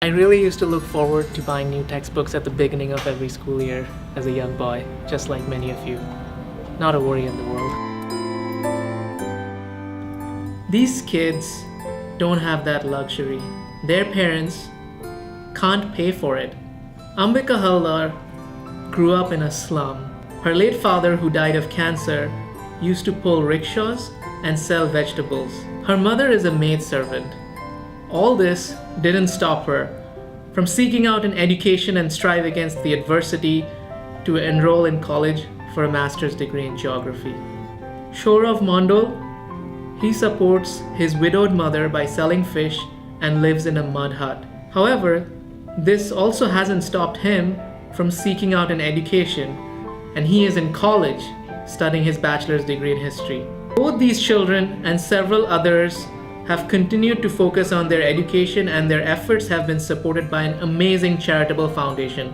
I really used to look forward to buying new textbooks at the beginning of every school year as a young boy, just like many of you. Not a worry in the world. These kids don't have that luxury. Their parents can't pay for it. Ambika Haldar grew up in a slum. Her late father, who died of cancer, used to pull rickshaws and sell vegetables. Her mother is a maidservant. All this didn't stop her from seeking out an education and strive against the adversity to enroll in college for a master's degree in geography. Shourav Mondal, he supports his widowed mother by selling fish and lives in a mud hut. However, this also hasn't stopped him from seeking out an education, and he is in college studying his bachelor's degree in history. Both these children and several others have continued to focus on their education, and their efforts have been supported by an amazing charitable foundation,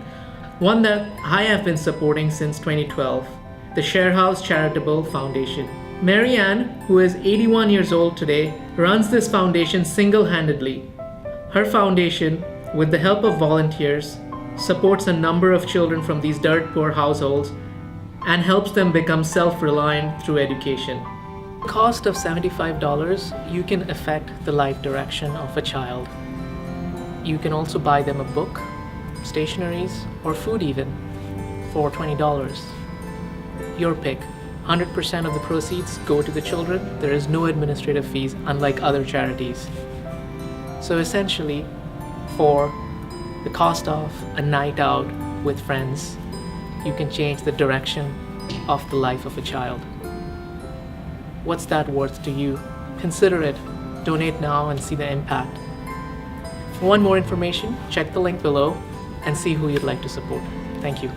one that I have been supporting since 2012, the Sharehouse Charitable Foundation. Marianne, who is 81 years old today, runs this foundation single-handedly. Her foundation, with the help of volunteers, supports a number of children from these dirt-poor households and helps them become self-reliant through education. At the cost of $75, you can affect the life direction of a child. You can also buy them a book, stationeries, or food even, for $20. Your pick. 100% of the proceeds go to the children. There is no administrative fees, unlike other charities. So essentially, for the cost of a night out with friends, you can change the direction of the life of a child. What's that worth to you? Consider it. Donate now and see the impact. For more information, check the link below and see who you'd like to support. Thank you.